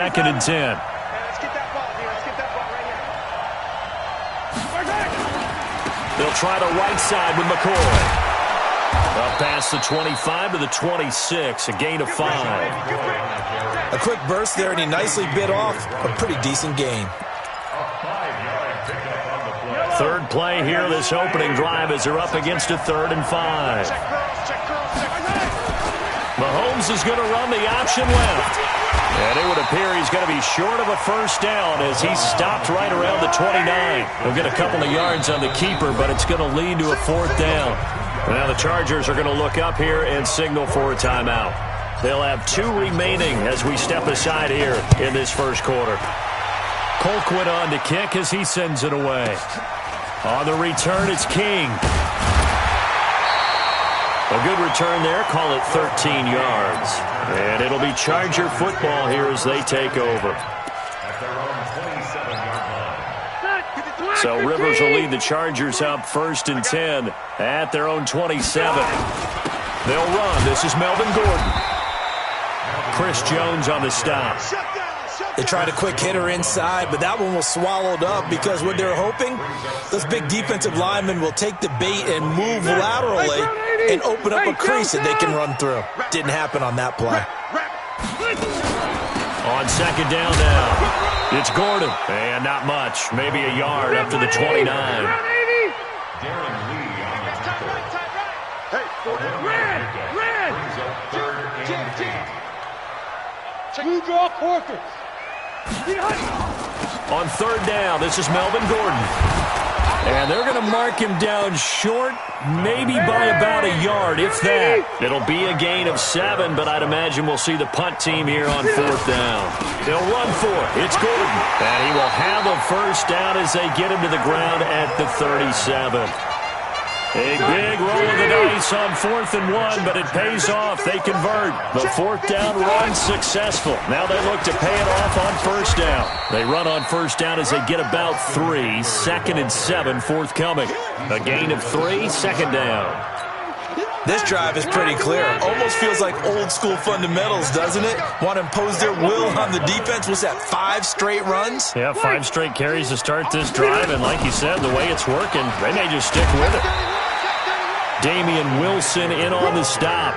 Second and 10. Let's get that ball here. Let's get that ball right here. They'll try the right side with McCoy. Up past the 25 to the 26, a gain of 5. A quick burst there, and he nicely bit off a pretty decent gain. Third play here, this opening drive, as they're up against a 3rd and 5. Mahomes is going to run the option left. And it would appear he's going to be short of a first down as he's stopped right around the 29. He'll get a couple of yards on the keeper, but it's going to lead to a 4th down. Now the Chargers are going to look up here and signal for a timeout. They'll have 2 remaining as we step aside here in this first quarter. Colquitt on to kick as he sends it away. On the return, it's King. A good return there, call it 13 yards. And it'll be Charger football here as they take over. So Rivers will lead the Chargers up 1st and 10 at their own 27. They'll run. This is Melvin Gordon. Chris Jones on the stop. They tried a quick hitter inside, but that one was swallowed up because what they're hoping, those big defensive linemen will take the bait and move laterally and open up a crease that they can run through. Didn't happen on that play. On second down now, it's Gordon. And not much, maybe a yard up to the 29. Blue draw quarters. On 3rd down, this is Melvin Gordon. And they're going to mark him down short, maybe by about a yard, if that. It'll be a gain of 7, but I'd imagine we'll see the punt team here on 4th down. They'll run for it. It's Gordon. And he will have a first down as they get him to the ground at the 37. A big roll of the dice on 4th and 1, but it pays off. They convert. The 4th down run successful. Now they look to pay it off on 1st down. They run on 1st down as they get about 3. 2nd and 7 forthcoming. A gain of 3, 2nd down. This drive is pretty clear. Almost feels like old school fundamentals, doesn't it? Want to impose their will on the defense. Was that 5 straight runs? Yeah, 5 straight carries to start this drive, and like you said, the way it's working, they may just stick with it. Damian Wilson in on the stop.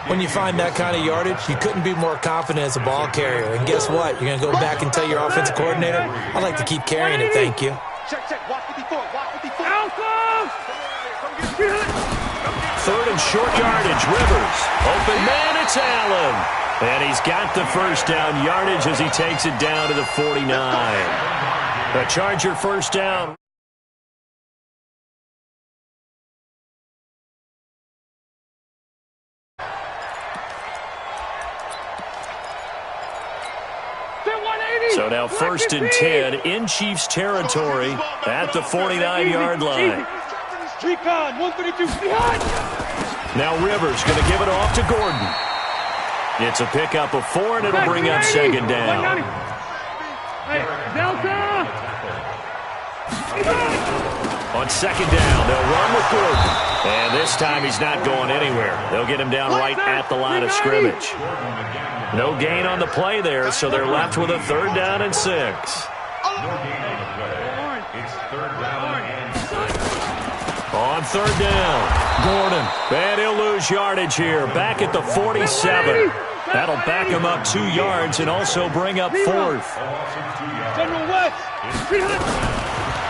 When you find that kind of yardage, you couldn't be more confident as a ball carrier. And guess what? You're going to go back and tell your offensive coordinator, I'd like to keep carrying it, thank you. Check. Walk 54. Walk 54. 3rd and short yardage, Rivers. Open man, it's Allen. And he's got the first down yardage as he takes it down to the 49. The Charger first down. So now 1st and 10 in Chiefs territory at the 49-yard line. Recon, 132 behind. Now Rivers going to give it off to Gordon. It's a pickup of 4, and it'll bring up 2nd down. On 2nd down, they'll run with Gordon. And this time he's not going anywhere. They'll get him down right at the line of scrimmage. No gain on the play there, so they're left with a 3rd down and 6. On 3rd down, Gordon. And he'll lose yardage here, back at the 47. That'll back him up 2 yards and also bring up 4th.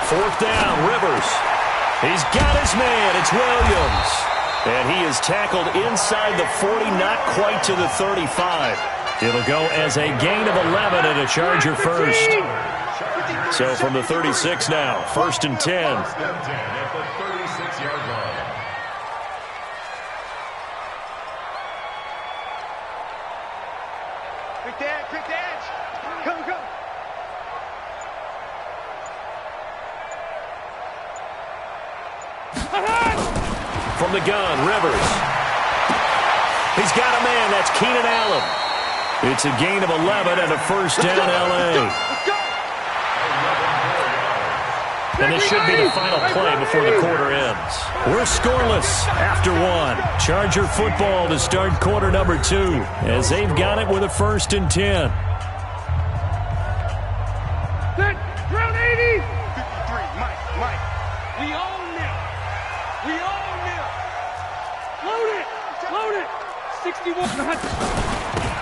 4th down, Rivers. He's got his man. It's Williams. And he is tackled inside the 40, not quite to the 35. It'll go as a gain of 11 and a Charger first. So from the 36 now, 1st and 10. Quick dance. Go. From the gun, Rivers. He's got a man. That's Keenan Allen. It's a gain of 11 and a first down, L.A. And this should be the final play before the quarter ends. We're scoreless after 1. Charger football to start quarter number 2 as they've got it with a 1st and 10. Set. Round 80. 53. Mike. We own them. We own them. Load it. 61.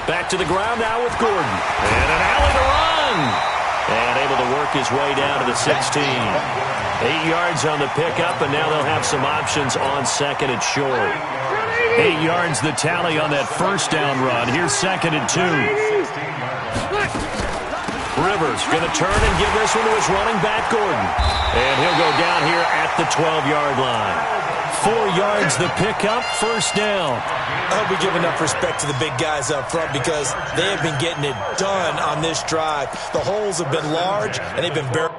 Back to the ground now with Gordon. And an alley to run. And able to work his way down to the 16. 8 yards on the pickup, and now they'll have some options on second and short. 8 yards the tally on that first down run. Here's second and 2. Rivers going to turn and give this one to his running back, Gordon. And he'll go down here at the 12-yard line. 4 yards the pickup, first down. I hope we give enough respect to the big guys up front because they have been getting it done on this drive. The holes have been large, and they've been barely.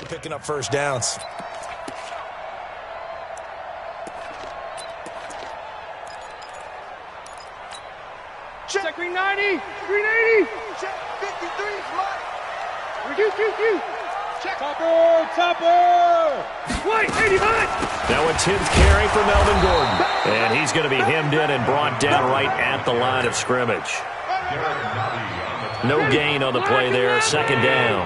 Picking up first downs. Check 390. 380. Check 53. Mike. Q. Check. Topper. White. 80 hot. Now a 10th carry for Melvin Gordon. And he's going to be hemmed in and brought down right at the line of scrimmage. No gain on the play there. Second down.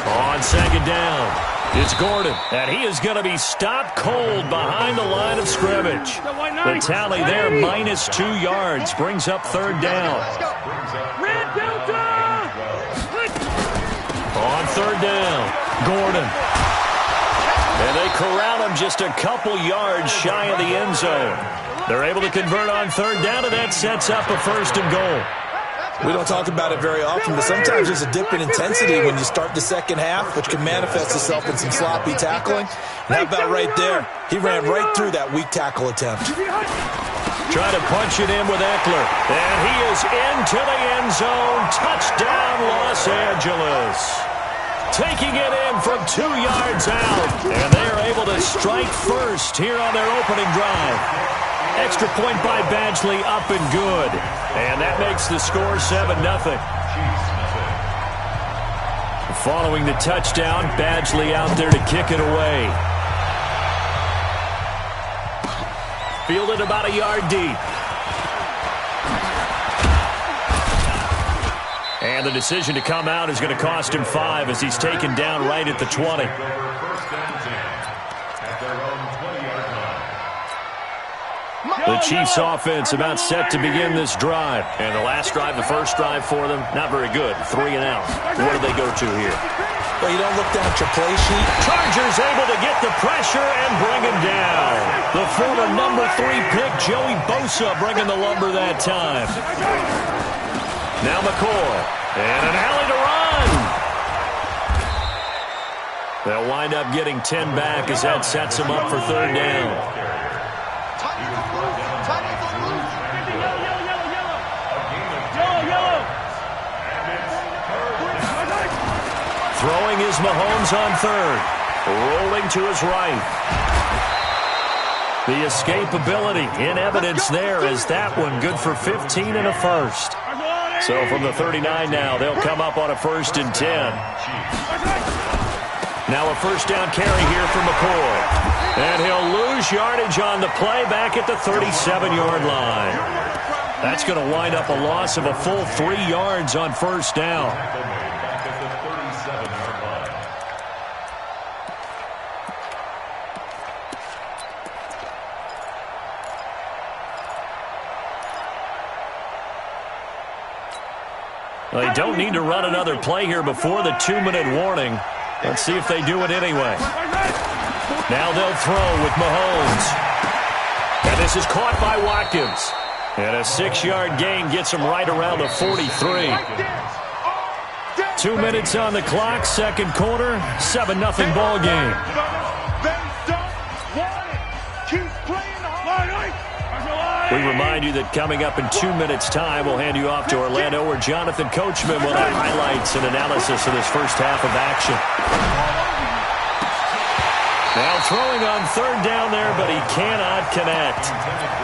On second down, it's Gordon, and he is going to be stopped cold behind the line of scrimmage. The tally there, -2 yards, brings up third down. Red Delta! On third down, Gordon. And they corral him just a couple yards shy of the end zone. They're able to convert on third down, and that sets up a first and goal. We don't talk about it very often, but sometimes there's a dip in intensity when you start the second half, which can manifest itself in some sloppy tackling. And how about right there? He ran right through that weak tackle attempt. Trying to punch it in with Eckler. And he is into the end zone. Touchdown, Los Angeles. Taking it in from 2 yards out. And they are able to strike first here on their opening drive. Extra point by Badgley, up and good. And that makes the score 7-0. Following the touchdown, Badgley out there to kick it away. Fielded about a yard deep. And the decision to come out is going to cost him 5 as he's taken down right at the 20. The Chiefs offense about set to begin this drive. And the last drive, the first drive for them, not very good. 3 and out. What do they go to here? Well, you don't look down at your play sheet. Chargers able to get the pressure and bring him down. The former number 3 pick, Joey Bosa, bringing the lumber that time. Now McCoy. And an alley to run. They'll wind up getting 10 back as that sets them up for third down. Throwing is Mahomes on third. Rolling to his right. The escapability in evidence there is that one good for 15 and a first. So from the 39 now, they'll come up on a 1st and 10. Now a first down carry here for McCoy. And he'll lose yardage on the play back at the 37-yard line. That's going to wind up a loss of a full 3 yards on first down. Well, they don't need to run another play here before the 2-minute warning. Let's see if they do it anyway. Now they'll throw with Mahomes. And this is caught by Watkins. And a 6-yard gain gets him right around the 43. 2 minutes on the clock, second quarter, 7-0 ball game. We remind you that coming up in 2 minutes' time, we'll hand you off to Orlando, where Jonathan Coachman will have highlights and analysis of this first half of action. Now throwing on third down there, but he cannot connect.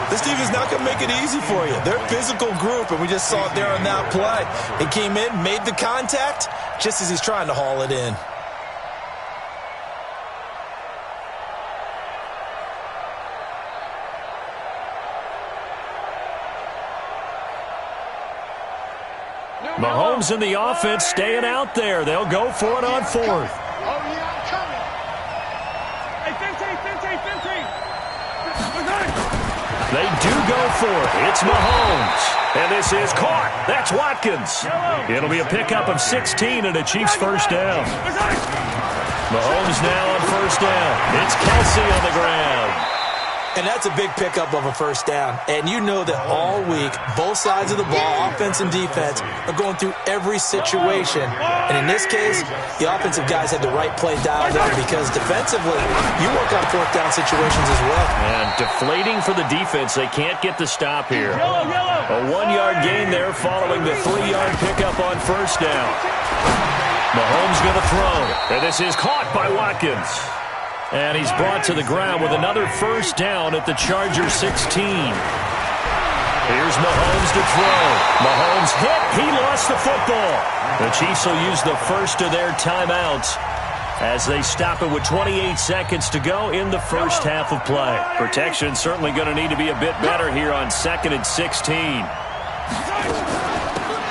This team is not going to make it easy for you. They're a physical group, and we just saw it there on that play. He came in, made the contact, just as he's trying to haul it in. Mahomes and the offense staying out there. They'll go for it on fourth. They do go for it. It's Mahomes. And this is caught. That's Watkins. It'll be a pickup of 16 and a Chiefs first down. Mahomes now on first down. It's Kelsey on the ground. And that's a big pickup of a first down. And you know that all week, both sides of the ball, offense and defense, are going through every situation. And in this case, the offensive guys had the right play dialed in because defensively, you work on fourth down situations as well. And deflating for the defense. They can't get the stop here. A 1-yard gain there following the 3-yard pickup on first down. Mahomes going to throw. And this is caught by Watkins. And he's brought to the ground with another first down at the Chargers 16. Here's Mahomes to throw. Mahomes hit. He lost the football. The Chiefs will use the first of their timeouts as they stop it with 28 seconds to go in the first half of play. Protection certainly going to need to be a bit better here on 2nd and 16.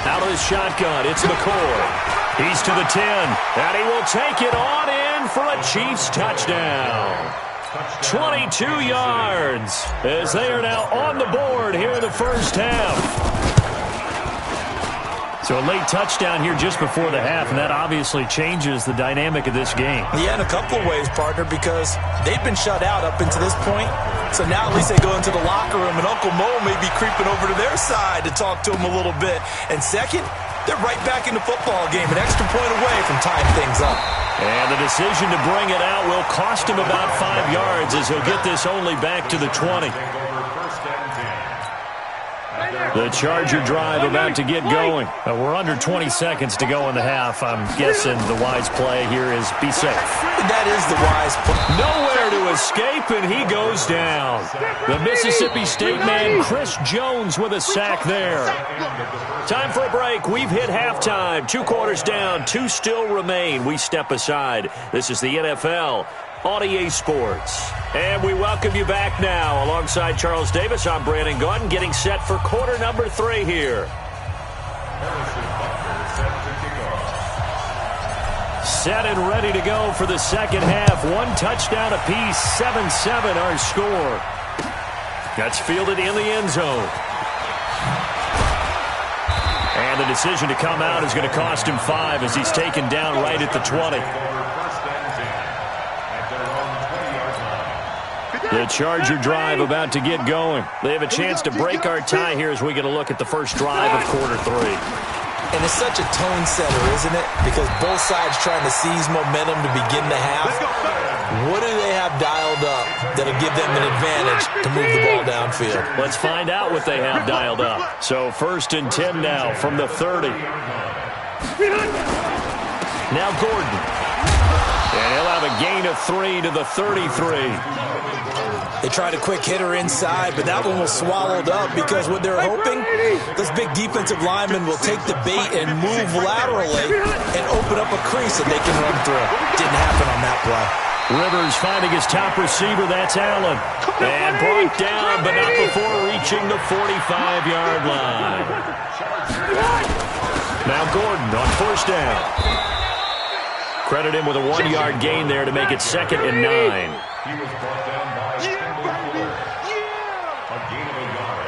Out of his shotgun, it's McCoy. He's to the 10, and he will take it on in for a Chiefs touchdown. 22 yards as they are now on the board here in the first half. So a late touchdown here just before the half, and that obviously changes the dynamic of this game. Yeah, in a couple of ways, partner, because they've been shut out up until this point. So now at least they go into the locker room, and Uncle Mo may be creeping over to their side to talk to him a little bit. And second, they're right back in the football game, an extra point away from tying things up. And the decision to bring it out will cost him about 5 yards as he'll get this only back to the 20. The Charger drive about to get going. We're under 20 seconds to go in the half. I'm guessing the wise play here is be safe. That is the wise play. Nowhere to escape, and he goes down. The Mississippi State man, Chris Jones, with a sack there. Time for a break. We've hit halftime. 2 quarters down. 2 still remain. We step aside. This is the NFL on EA Sports. And we welcome you back now. Alongside Charles Davis, I'm Brandon Gordon, getting set for quarter number 3 here. Set and ready to go for the second half. 1 touchdown apiece, 7-7 our score. That's fielded in the end zone. And the decision to come out is going to cost him 5 as he's taken down right at the 20. The Charger drive about to get going. They have a chance to break our tie here as we get a look at the first drive of quarter 3. And it's such a tone setter, isn't it? Because both sides trying to seize momentum to begin the half. What do they have dialed up that'll give them an advantage to move the ball downfield? Let's find out what they have dialed up. So 1st and 10 now from the 30. Now Gordon. And he'll have a gain of 3 to the 33. They tried a quick hitter inside, but that one was swallowed up because what they're hoping, those big defensive linemen will take the bait and move laterally and open up a crease that they can run through. Didn't happen on that play. Rivers finding his top receiver, that's Allen. And brought down, but not before reaching the 45-yard line. Now Gordon on first down. Credit him with a 1-yard gain there to make it 2nd and 9. He was brought down by a gain of a yard.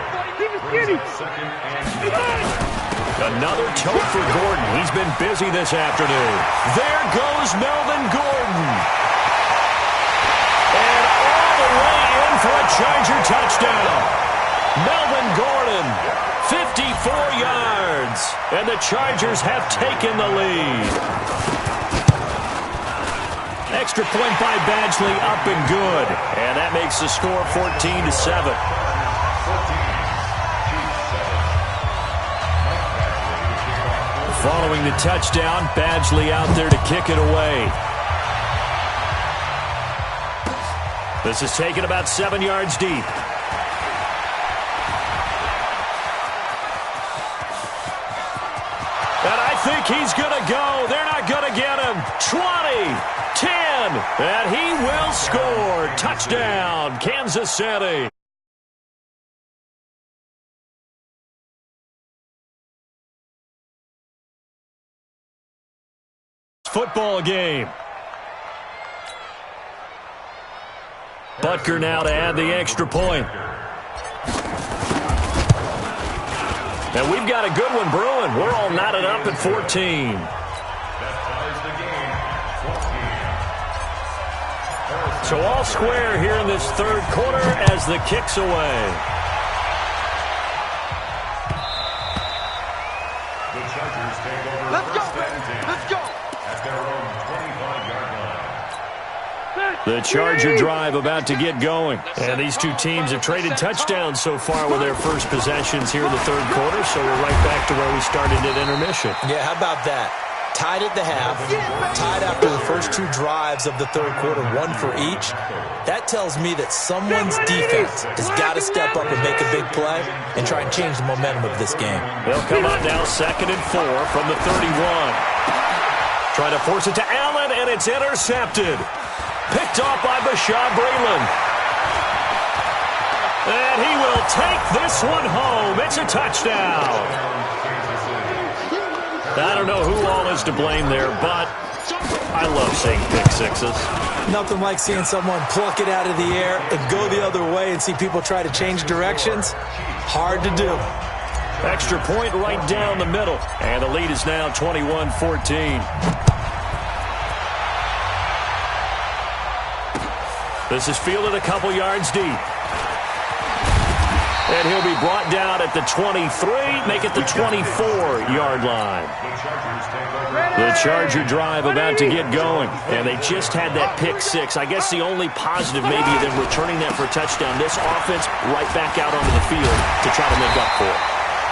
Another tote for Gordon. He's been busy this afternoon. There goes Melvin Gordon. And all the way in for a Charger touchdown. Melvin Gordon, 54 yards. And the Chargers have taken the lead. Extra point by Badgley, up and good. And that makes the score 14-7. Following the touchdown, Badgley out there to kick it away. This is taken about 7 yards deep. And I think he's going to go. They're not going to get him. 20, 10, and he will score. Touchdown, Kansas City. Football game. Butker now to add the extra point. And we've got a good one brewing. We're all knotted up at 14. So all square here in this third quarter as the kick's away. The Chargers take over. Let's go. Let's go. At their own 25-yard line. The Charger drive about to get going. And these two teams have traded touchdowns so far with their first possessions here in the third quarter, so we're right back to where we started at intermission. Yeah, how about that? Tied at the half, tied after the first two drives of the third quarter, one for each. That tells me that someone's defense has got to step up and make a big play and try and change the momentum of this game. They'll come up now 2nd and 4 from the 31. Trying to force it to Allen, and it's intercepted. Picked off by Bashaud Breeland. And he will take this one home. It's a touchdown. I don't know who all is to blame there, but I love seeing pick sixes. Nothing like seeing someone pluck it out of the air and go the other way and see people try to change directions. Hard to do. Extra point right down the middle. And the lead is now 21-14. This is fielded a couple yards deep. And he'll be brought down at the 23, make it the 24-yard line. The Charger drive about to get going. And they just had that pick six. I guess the only positive maybe them returning that for a touchdown. This offense right back out onto the field to try to make up for it.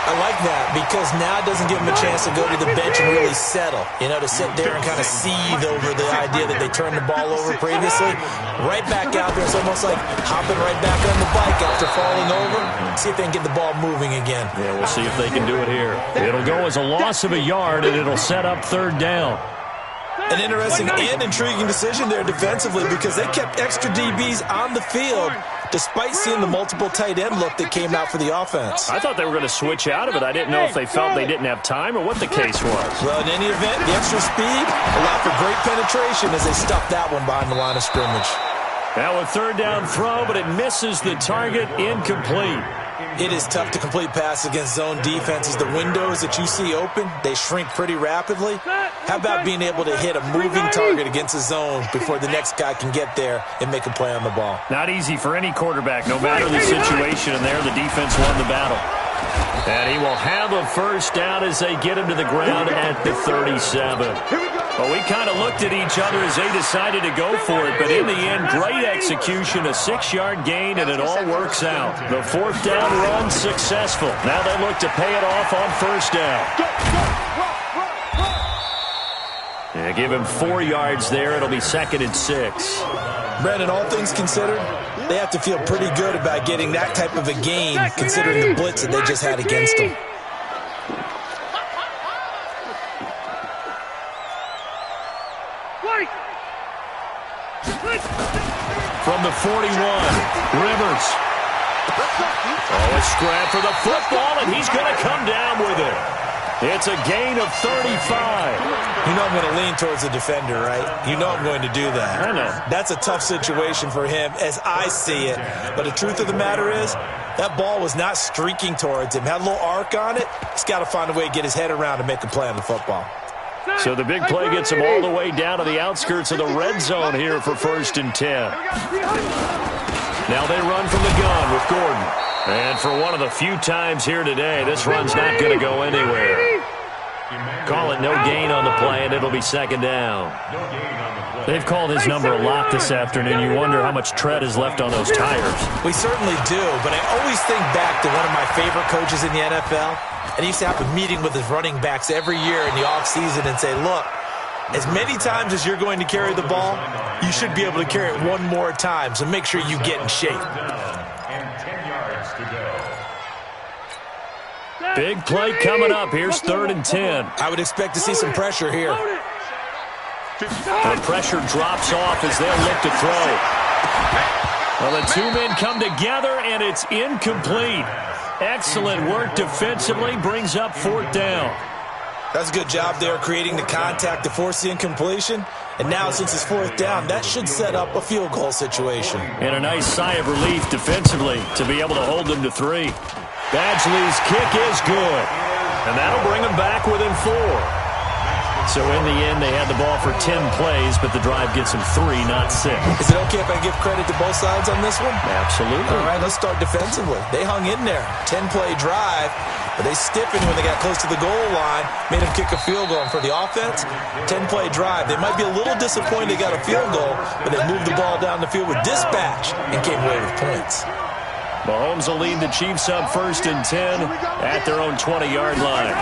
I like that because now it doesn't give them a chance to go to the bench and really settle. You know, to sit there and kind of seethe over the idea that they turned the ball over previously. Right back out there. It's almost like hopping right back on the bike after falling over. See if they can get the ball moving again. Yeah, we'll see if they can do it here. It'll go as a loss of a yard, and it'll set up third down. An interesting and intriguing decision there defensively because they kept extra DBs on the field despite seeing the multiple tight end look that came out for the offense. I thought they were going to switch out of it. I didn't know if they felt they didn't have time or what the case was. Well, in any event, the extra speed allowed for great penetration as they stuffed that one behind the line of scrimmage. Now a third down throw, but it misses the target, incomplete. It is tough to complete passes against zone defenses. The windows that you see open, they shrink pretty rapidly. How about being able to hit a moving target against a zone before the next guy can get there and make a play on the ball? Not easy for any quarterback, no matter the situation. And there, the defense won the battle. And he will have a first down as they get him to the ground at the 37. Well, we kind of looked at each other as they decided to go for it, but in the end, great execution, a 6-yard gain, and it all works out. The fourth down run successful. Now they look to pay it off on first down. Yeah, give him 4 yards there. It'll be 2nd and 6. Brandon, all things considered, they have to feel pretty good about getting that type of a gain considering the blitz that they just had against them. From the 41, Rivers. Oh, a scrap for the football, and he's going to come down with it. It's a gain of 35. You know I'm going to lean towards the defender, right? You know I'm going to do that. I know. That's a tough situation for him as I see it. But the truth of the matter is, that ball was not streaking towards him. Had a little arc on it. He's got to find a way to get his head around and make a play on the football. So the big play gets him all the way down to the outskirts of the red zone here for 1st and 10. Now they run from the gun with Gordon. And for one of the few times here today, this run's not going to go anywhere. Call it no gain on the play, and it'll be 2nd down. They've called his number a lot this afternoon. You wonder how much tread is left on those tires. We certainly do, but I always think back to one of my favorite coaches in the NFL. And he used to have a meeting with his running backs every year in the offseason and say, look, As many times as you're going to carry the ball, you should be able to carry it one more time, so make sure you get in shape. And 10 yards to go. Big play coming up. Here's 3rd and 10. I would expect to see some pressure here. The pressure drops off as they'll look to throw. Well, the two men come together, and it's incomplete. Excellent work defensively, brings up 4th down. That's a good job there creating the contact to force the incompletion. And now, since it's 4th down, that should set up a field goal situation. And a nice sigh of relief defensively to be able to hold them to 3. Badgley's kick is good. And that'll bring them back within 4. So in the end, they had the ball for 10 plays, but the drive gets them 3, not 6. Is it okay if I give credit to both sides on this one? Absolutely. All right, let's start defensively. They hung in there. 10-play drive, but they stiffened when they got close to the goal line, made them kick a field goal. And for the offense, 10-play drive. They might be a little disappointed they got a field goal, but they moved the ball down the field with dispatch and came away with points. Mahomes will lead the Chiefs up 1st and 10 at their own 20-yard line.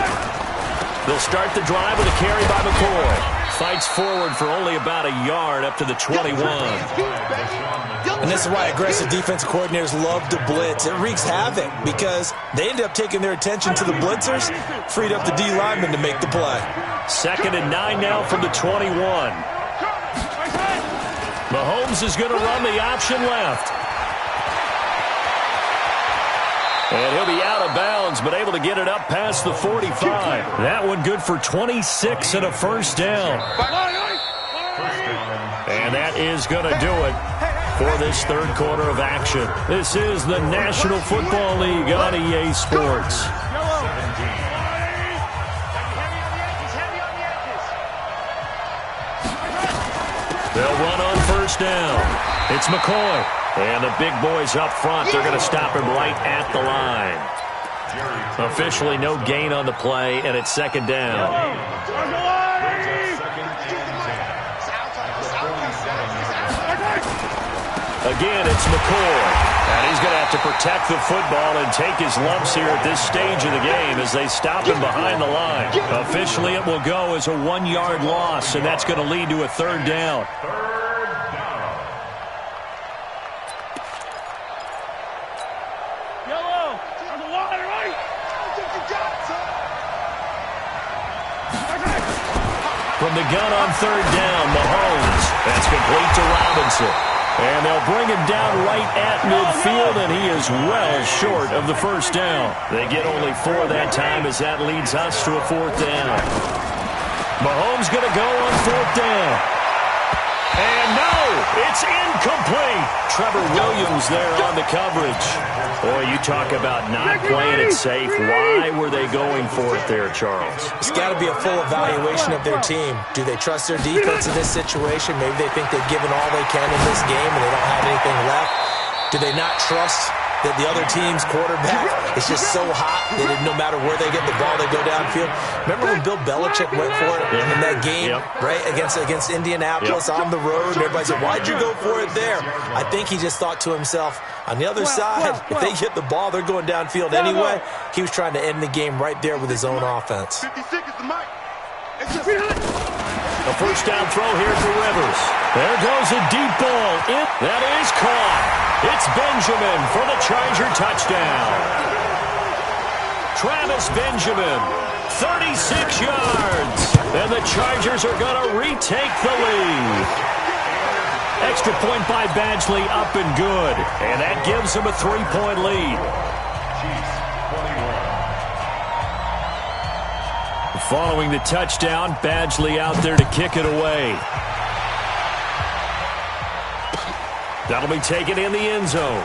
They'll start the drive with a carry by McCoy. Fights forward for only about a yard up to the 21. And this is why aggressive defensive coordinators love to blitz. It wreaks havoc because they end up taking their attention to the blitzers, freed up the D lineman to make the play. 2nd and 9 now from the 21. Mahomes is going to run the option left. And he'll be out of bounds, but able to get it up past the 45. That one good for 26 and a 1st down. And that is going to do it for this 3rd quarter of action. This is the National Football League on EA Sports. They'll run on 1st down. It's McCoy. And the big boys up front, they're going to stop him right at the line. Officially no gain on the play, and it's 2nd down. Again, it's McCoy. And he's going to have to protect the football and take his lumps here at this stage of the game as they stop him behind the line. Officially, it will go as a 1-yard loss, and that's going to lead to a 3rd down. From the gun on 3rd down, Mahomes. That's complete to Robinson. And they'll bring him down right at midfield, and he is well short of the 1st down. They get only 4 that time as that leads us to a 4th down. Mahomes going to go on 4th down. And no, it's incomplete. Trevor Williams there on the coverage. Boy, you talk about not playing it safe. Why were they going for it there, Charles? It's got to be a full evaluation of their team. Do they trust their defense in this situation? Maybe they think they've given all they can in this game and they don't have anything left. Do they not trust that the other team's quarterback is just so hot that no matter where they get the ball, they go downfield? Remember when Bill Belichick went for it in that game, right, against Indianapolis on the road? And everybody said, why'd you go for it there? I think he just thought to himself, on the other side, if they get the ball, they're going downfield anyway. He was trying to end the game right there with his own offense. A 1st down throw here for Rivers. There goes a deep ball. That is caught. It's Benjamin for the Charger touchdown. Travis Benjamin, 36 yards. And the Chargers are going to retake the lead. Extra point by Badgley, up and good. And that gives them a 3-point lead. Following the touchdown, Badgley out there to kick it away. That'll be taken in the end zone.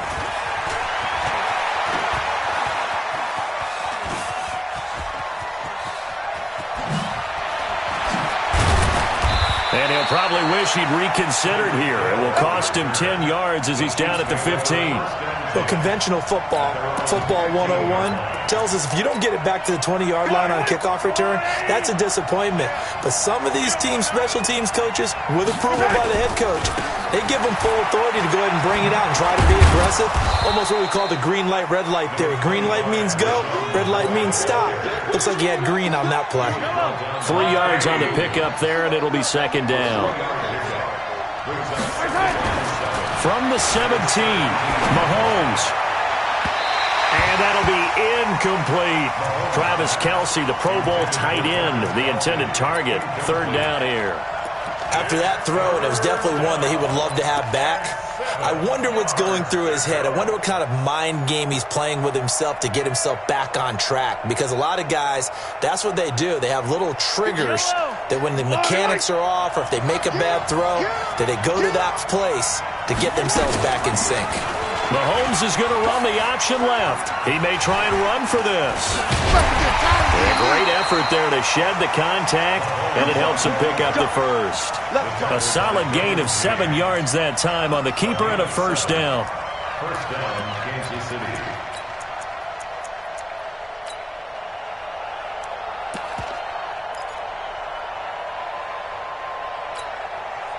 And he'll probably wish he'd reconsidered here. It will cost him 10 yards as he's down at the 15. So conventional football 101, tells us if you don't get it back to the 20-yard line on a kickoff return, that's a disappointment. But some of these special teams coaches, with approval by the head coach, they give them full authority to go ahead and bring it out and try to be aggressive. Almost what we call the green light, red light theory. Green light means go, red light means stop. Looks like he had green on that play. 3 yards on the pickup there, and it'll be second down. From the 17, Mahomes. And that'll be incomplete. Travis Kelce, the Pro Bowl tight end, the intended target. Third down here. After that throw, and it was definitely one that he would love to have back, I wonder what's going through his head. I wonder what kind of mind game he's playing with himself to get himself back on track. Because a lot of guys, that's what they do. They have little triggers that when the mechanics are off or if they make a bad throw, that they go to that place to get themselves back in sync. Mahomes is going to run the option left. He may try and run for this. A great effort there to shed the contact, and it helps him pick up the first. A solid gain of 7 yards that time on the keeper and a first down. First down, Kansas City.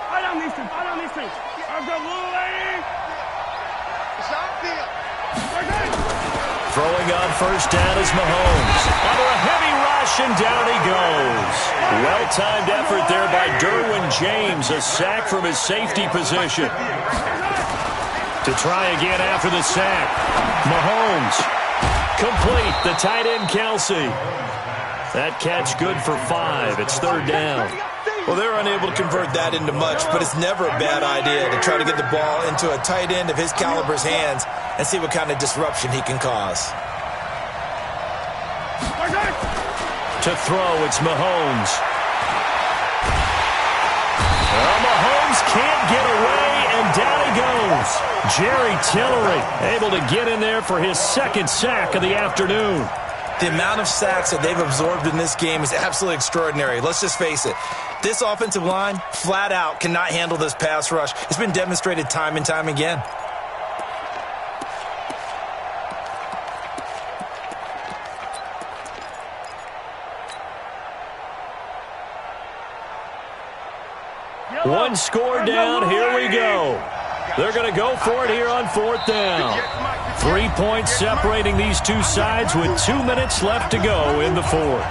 I don't need to. I've got little lady. Throwing on first down is Mahomes. Under a heavy rush, and down he goes. Well-timed effort there by Derwin James. A sack from his safety position. To try again after the sack. Mahomes. Complete. The tight end, Kelce. That catch good for 5. It's third down. Well, they're unable to convert that into much, but it's never a bad idea to try to get the ball into a tight end of his caliber's hands and see what kind of disruption he can cause. To throw, it's Mahomes. Well, Mahomes can't get away, and down he goes. Jerry Tillery able to get in there for his second sack of the afternoon. The amount of sacks that they've absorbed in this game is absolutely extraordinary. Let's just face it. This offensive line, flat out, cannot handle this pass rush. It's been demonstrated time and time again. One score down, here we go. They're going to go for it here on fourth down. 3 points separating these two sides with 2 minutes left to go in the fourth.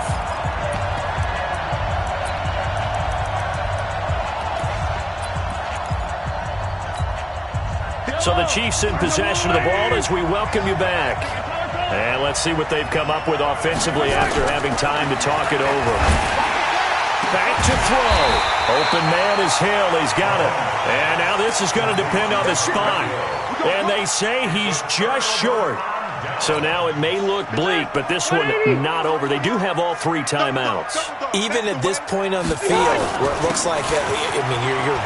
So the Chiefs in possession of the ball as we welcome you back. And let's see what they've come up with offensively after having time to talk it over. Back to throw. Open man is Hill. He's got it. And now this is going to depend on the spot. And they say he's just short. So now it may look bleak, but this one not over. They do have all 3 timeouts. Even at this point on the field, where it looks like, you're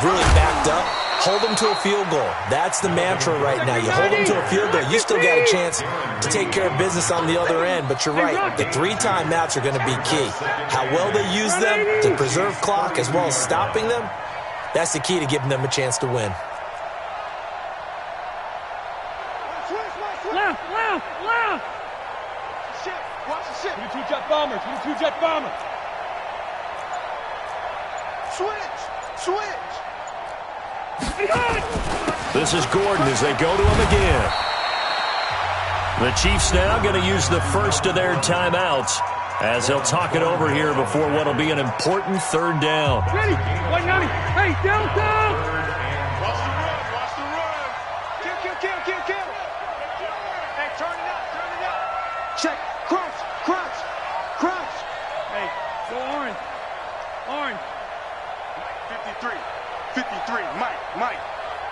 really backed up, hold them to a field goal. That's the mantra right now. You hold them to a field goal. You still got a chance to take care of business on the other end, but you're right. The 3 timeouts are going to be key. How well they use them to preserve clock as well as stopping them, that's the key to giving them a chance to win. Left. Watch the ship. 22-jet bomber. 22-jet bomber. Switch. This is Gordon as they go to him again. The Chiefs now going to use the first of their timeouts as they'll talk it over here before what will be an important third down. Ready. 190. Hey, Delta. Watch the run. Kill. Hey, turn it up. Check. Crunch. Hey, go orange. 53. Mike.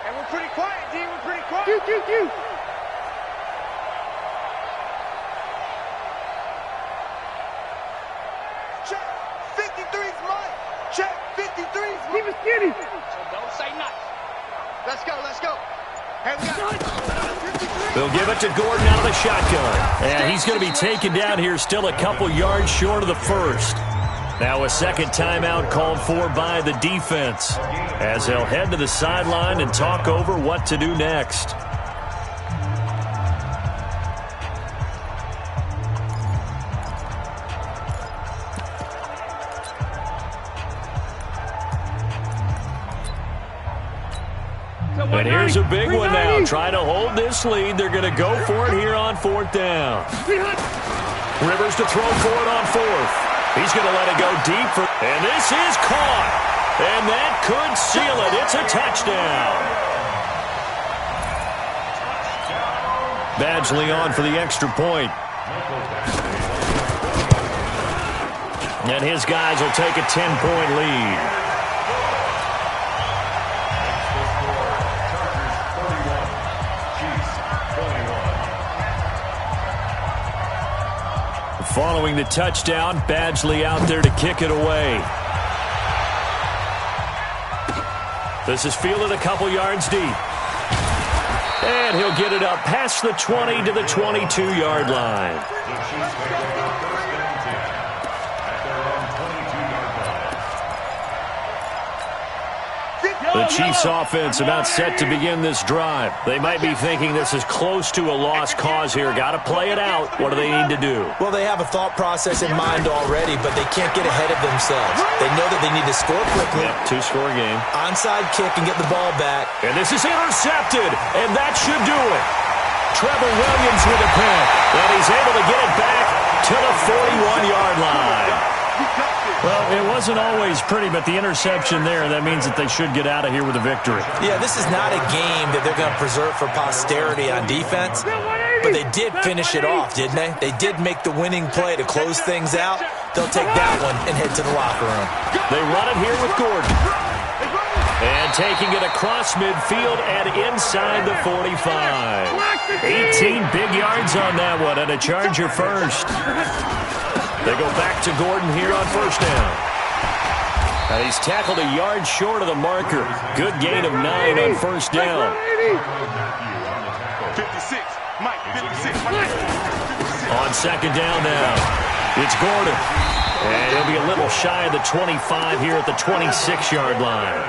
Hey, we're pretty quiet, D. We're pretty quiet. Q. Check. 53's Mike. Check. 53's Mike. Keep it skinny. So don't say nothing. Let's go. Hey, we got They'll give it to Gordon out of the shotgun. And he's going to be taken down here still a couple yards short of the first. Now a second timeout called for by the defense as they'll head to the sideline and talk over what to do next. And here's a big one now. Trying to hold this lead. They're going to go for it here on 4th down. Rivers to throw for it on 4th. He's going to let it go deep. And this is caught. And that could seal it. It's a touchdown. Badgley on for the extra point. And his guys will take a 10-point lead. Following the touchdown, Badgley out there to kick it away. This is fielded a couple yards deep. And he'll get it up past the 20 to the 22-yard line. The Chiefs offense about set to begin this drive. They might be thinking this is close to a lost cause here. Got to play it out. What do they need to do? Well, they have a thought process in mind already, but they can't get ahead of themselves. They know that they need to score quickly. Yep, two-score game. Onside kick and get the ball back. And this is intercepted, and that should do it. Trevor Williams with a pick, and he's able to get it back to the 41-yard line. Well, it wasn't always pretty, but the interception there, that means that they should get out of here with a victory. Yeah, this is not a game that they're going to preserve for posterity on defense, but they did finish it off, didn't they? They did make the winning play to close things out. They'll take that one and head to the locker room. They run it here with Gordon. And taking it across midfield and inside the 45. 18 big yards on that one, and a Charger first. They go back to Gordon here on 1st down. And he's tackled a yard short of the marker. Good gain of 9 on 1st down. 56. Mike, 56. On 2nd down now, it's Gordon. And he'll be a little shy of the 25 here at the 26-yard line.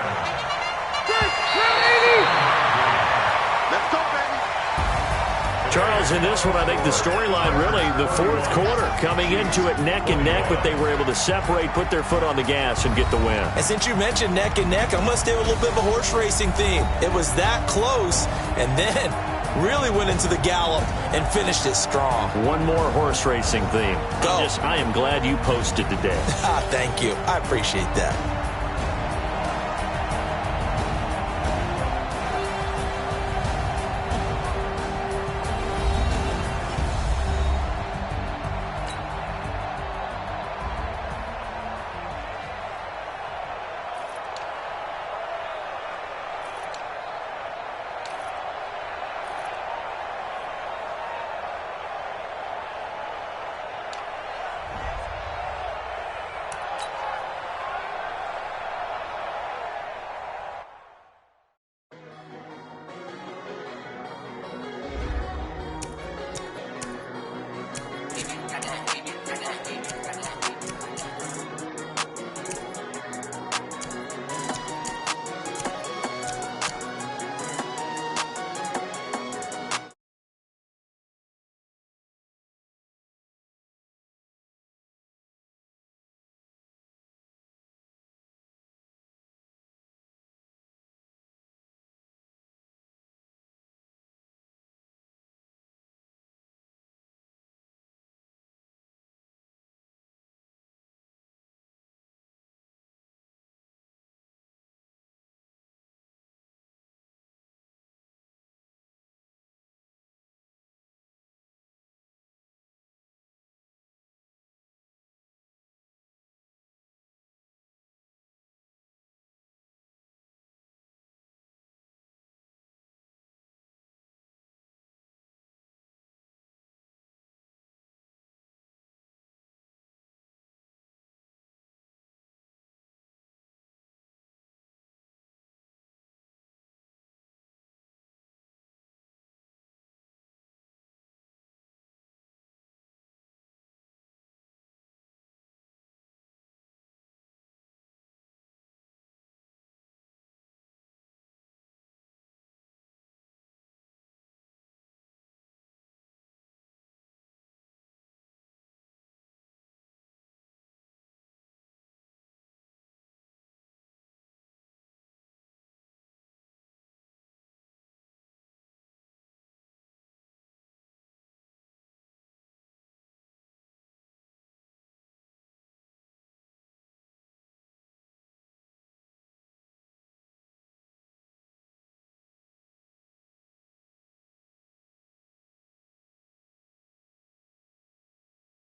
Charles, in this one, I think the storyline really, the 4th quarter, coming into it neck and neck, but they were able to separate, put their foot on the gas, and get the win. And since you mentioned neck and neck, I'm going to stay with a little bit of a horse racing theme. It was that close, and then really went into the gallop and finished it strong. One more horse racing theme. Go. I am glad you posted today. Thank you. I appreciate that.